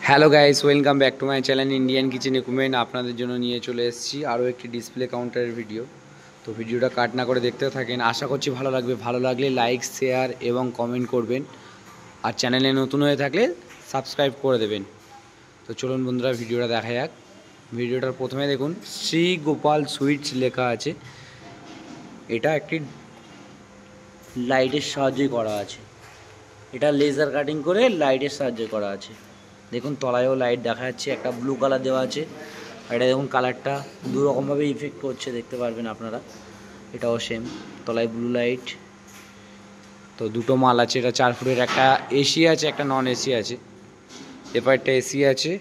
Hello guys, welcome back to my channel Indian kitchen equipment. আপনাদের জন্য নিয়ে চলে এসেছি আরও একটি ডিসপ্লে কাউন্টারের ভিডিও। তো ভিডিওটা কাট না করে দেখতে থাকেন, আশা করছি ভালো লাগবে। ভালো লাগলে লাইক, শেয়ার এবং কমেন্ট করবেন, আর চ্যানেলে নতুন হয়ে থাকলে সাবস্ক্রাইব করে দেবেন। তো চলুন বন্ধুরা, ভিডিওটা দেখা যাক। ভিডিওটার প্রথমে দেখুন শ্রী গোপাল সুইটস লেখা আছে। এটা একটি লাইটের সাহায্যে করা আছে। এটা লেজার কাটিং করে লাইটের সাহায্যে করা আছে। দেখুন তলায়ও লাইট দেখা যাচ্ছে, একটা ব্লু কালার দেওয়া আছে। আর এটা দেখুন কালারটা দুরকমভাবে ইফেক্ট করছে, দেখতে পারবেন আপনারা। এটাও সেম, তলায় ব্লু লাইট। তো দুটো মাল আছে, এটা 4 ফুটের। একটা এসি আছে, একটা নন এসি আছে। এরপর একটা এসি আছে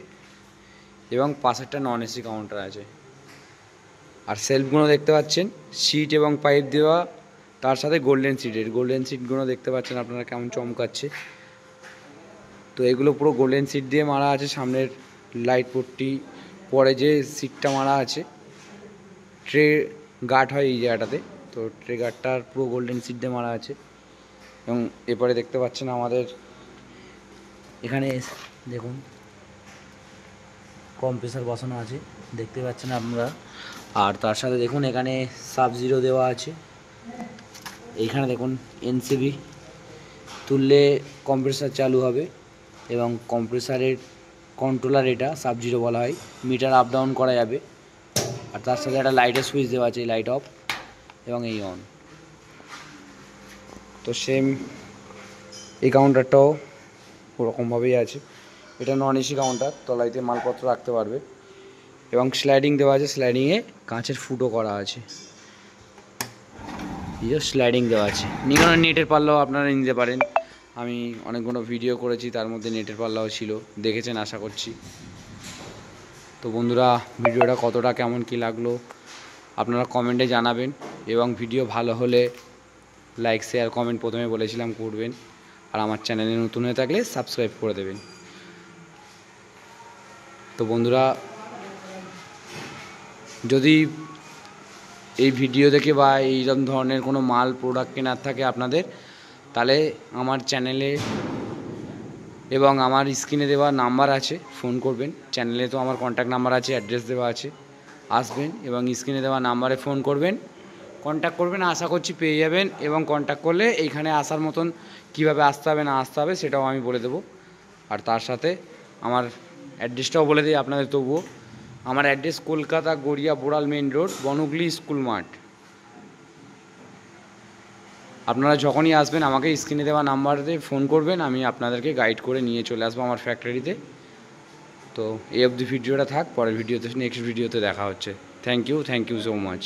এবং পাশেরটা নন এসি কাউন্টার আছে। আর সেলফগুলো দেখতে পাচ্ছেন সিট এবং পাইপ দেওয়া, তার সাথে গোল্ডেন সিটগুলো দেখতে পাচ্ছেন আপনারা কেমন চমকাচ্ছে। তো এগুলো পুরো গোল্ডেন সিট দিয়ে মারা আছে। সামনের লাইট পট্টি, পরে যে সিটটা মারা আছে, ট্রে গার্ড হয় এই জায়গাটাতে। তো ট্রে গার্ডটার পুরো গোল্ডেন সিট দিয়ে মারা আছে। এবং এরপরে দেখতে পাচ্ছেন আমাদের এখানে দেখুন কম্প্রেসার বসানো আছে, দেখতে পাচ্ছেন আপনারা। আর তার সাথে দেখুন এখানে সাব-জিরো দেওয়া আছে। এইখানে দেখুন এনসিবি তুললে কম্প্রেসার চালু হবে এবং কম্প্রেসারের কন্ট্রোলার, এটা সাব-জিরো বলা হয়। মিটার আপ ডাউন করা যাবে। আর তার সাথে একটা লাইটের সুইচ দেওয়া আছে, লাইট অফ এবং এই অন। তো সেম এই কাউন্টারটাও ওরকমভাবেই আছে। এটা নন এসি কাউন্টার, তলাইতে মালপত্র রাখতে পারবে। এবং স্লাইডিং দেওয়া আছে, স্লাইডিংয়ে কাঁচের ফুটো করা আছে। এই যে স্লাইডিং দেওয়া আছে। নিকন নেটের পাল্লাও আপনারা নিতে পারেন। আমি অনেকগুলো ভিডিও করেছি, তার মধ্যে নেটের পাল্লাও ছিল, দেখেছেন আশা করছি। তো বন্ধুরা, ভিডিওটা কতটা কেমন কি লাগলো আপনারা কমেন্টে জানাবেন। এবং ভিডিও ভালো হলে লাইক, শেয়ার, কমেন্ট প্রথমে বলেছিলাম করবেন। আর আমার চ্যানেলে নতুন হয়ে থাকলে সাবস্ক্রাইব করে দেবেন। তো বন্ধুরা, যদি এই ভিডিও দেখে বা এইরকম ধরনের কোনো মাল প্রোডাক্ট কেনার থাকে আপনাদের, তাহলে আমার চ্যানেলে এবং আমার স্ক্রিনে দেওয়া নাম্বার আছে, ফোন করবেন। চ্যানেলে তো আমার কন্ট্যাক্ট নাম্বার আছে, অ্যাড্রেস দেওয়া আছে। আসবেন এবং স্ক্রিনে দেওয়া নাম্বারে ফোন করবেন, কন্ট্যাক্ট করবেন। আশা করছি পেয়ে যাবেন। এবং কন্ট্যাক্ট করলে এইখানে আসার মতন কীভাবে আসতে হবে না আসতে হবে সেটাও আমি বলে দেবো। আর তার সাথে আমার অ্যাড্রেসটাও বলে দিই আপনাদের তবুও। আমার অ্যাড্রেস কলকাতা গড়িয়া বোড়াল মেন রোড, বনগুলি স্কুল মাঠ। আপনারা যখনই আসবেন আমাকে স্ক্রিনে দেওয়া নাম্বারে ফোন করবেন, আমি আপনাদেরকে গাইড করে নিয়ে চলে আসবো আমার ফ্যাক্টরিতে। তো এই অবধি ভিডিওটা থাক, পরের ভিডিওতে নেক্সট ভিডিওতে দেখা হচ্ছে। Thank you so much.